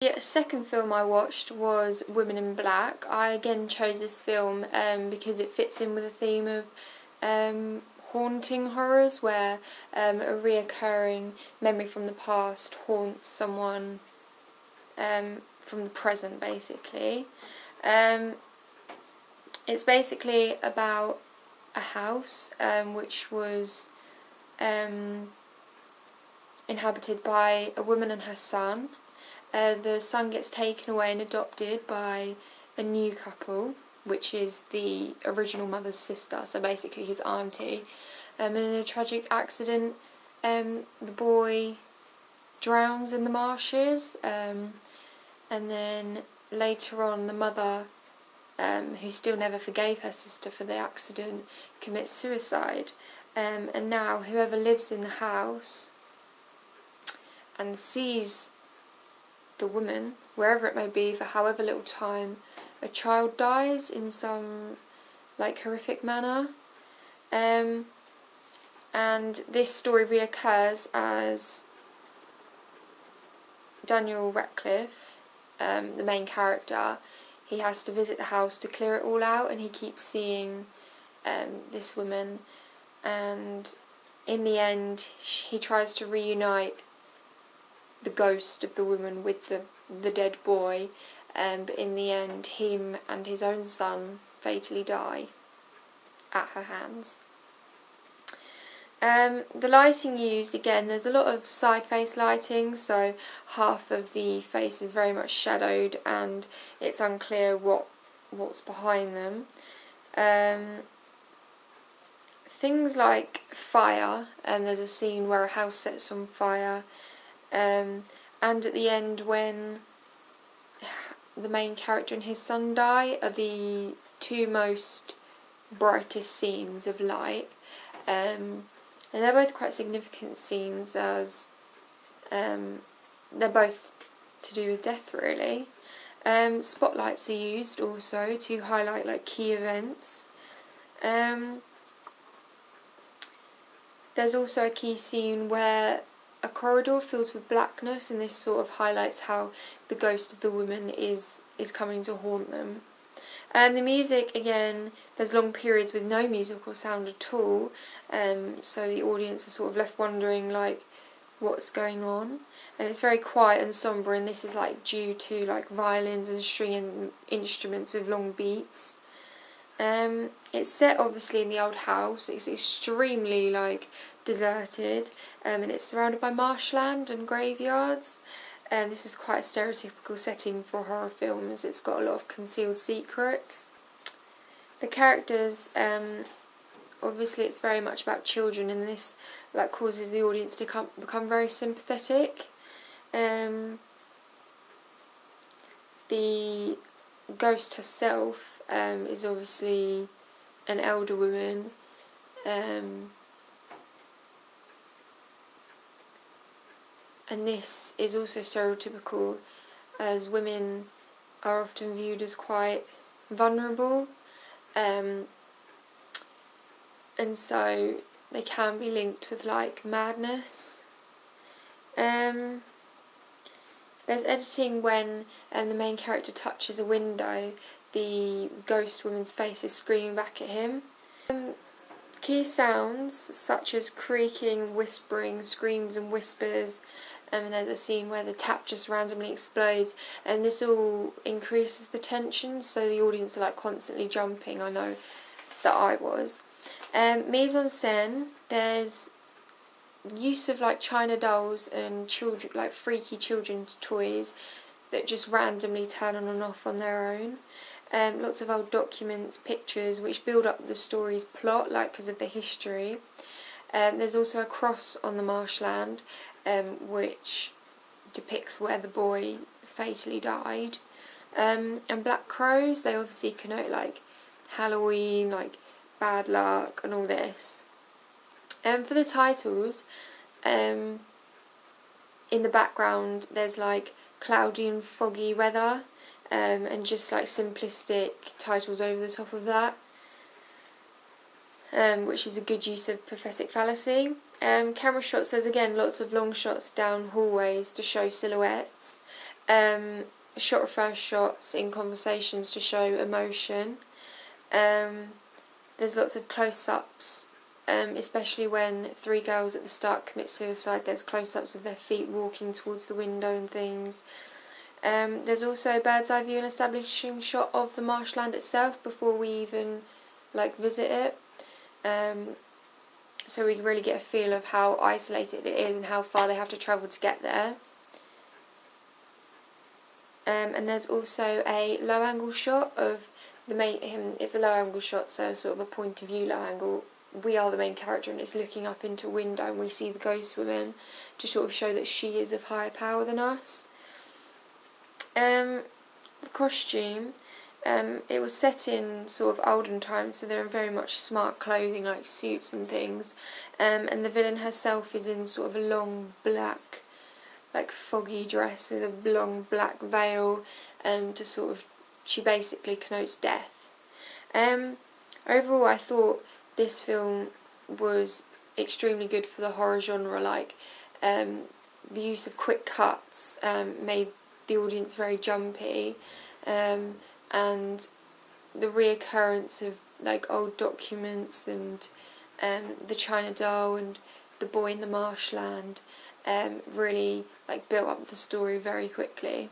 The second film I watched was Women in Black. I again chose this film because it fits in with the theme of haunting horrors, where a reoccurring memory from the past haunts someone from the present, basically. It's basically about a house which was inhabited by a woman and her son. The son gets taken away and adopted by a new couple, which is the original mother's sister, so basically his auntie. And in a tragic accident, the boy drowns in the marshes, and then later on the mother, who still never forgave her sister for the accident, commits suicide. And now whoever lives in the house and sees the woman, wherever it may be, for however little time, a child dies in some horrific manner. And this story reoccurs as Daniel Radcliffe, the main character, he has to visit the house to clear it all out, and he keeps seeing this woman, and in the end he tries to reunite the ghost of the woman with the dead boy, but in the end him and his own son fatally die at her hands. The lighting used, again, there's a lot of side face lighting, so half of the face is very much shadowed and it's unclear what's behind them. Things like fire, there's a scene where a house sets on fire, and at the end when the main character and his son die are the two most brightest scenes of light. And they're both quite significant scenes, as they're both to do with death, really. Spotlights are used also to highlight key events. There's also a key scene where a corridor fills with blackness, and this sort of highlights how the ghost of the woman is coming to haunt them. The music, again, there's long periods with no musical sound at all, so the audience is sort of left wondering what's going on. And it's very quiet and sombre, and this is due to violins and string instruments with long beats. It's set obviously in the old house. It's extremely deserted, and it's surrounded by marshland and graveyards. This is quite a stereotypical setting for horror films. It's got a lot of concealed secrets. The characters, obviously it's very much about children, and this causes the audience to become very sympathetic. The ghost herself is obviously an elder woman, and this is also stereotypical, as women are often viewed as quite vulnerable, and so they can be linked with madness. There's editing when the main character touches a window, the ghost woman's face is screaming back at him. Key sounds such as creaking, whispering, screams and whispers, and there's a scene where the tap just randomly explodes, and this all increases the tension, so the audience are constantly jumping. I know that I was. Mise en scène, there's use of china dolls and children, freaky children's toys that just randomly turn on and off on their own. Lots of old documents, pictures which build up the story's plot, because of the history. There's also a cross on the marshland, which depicts where the boy fatally died. And black crows, they obviously connote Halloween, bad luck and all this. For the titles, in the background there's cloudy and foggy weather, and just simplistic titles over the top of that, which is a good use of prophetic fallacy. Camera shots, there's again lots of long shots down hallways to show silhouettes, shot reverse shots in conversations to show emotion. There's lots of close-ups, especially when 3 girls at the start commit suicide. There's close-ups of their feet walking towards the window and things. There's also a bird's eye view and establishing shot of the marshland itself before we even visit it. So we really get a feel of how isolated it is and how far they have to travel to get there. And there's also a low angle shot of the main, it's a low angle shot, so sort of a point of view low angle. We are the main character and it's looking up into a window and we see the ghost woman to sort of show that she is of higher power than us. The costume, it was set in sort of olden times, so they're in very much smart clothing like suits and things, and the villain herself is in sort of a long black foggy dress with a long black veil, to sort of, she basically connotes death. Overall I thought this film was extremely good for the horror genre. The use of quick cuts made the audience very jumpy, and the reoccurrence of old documents and the China doll and the boy in the marshland really built up the story very quickly.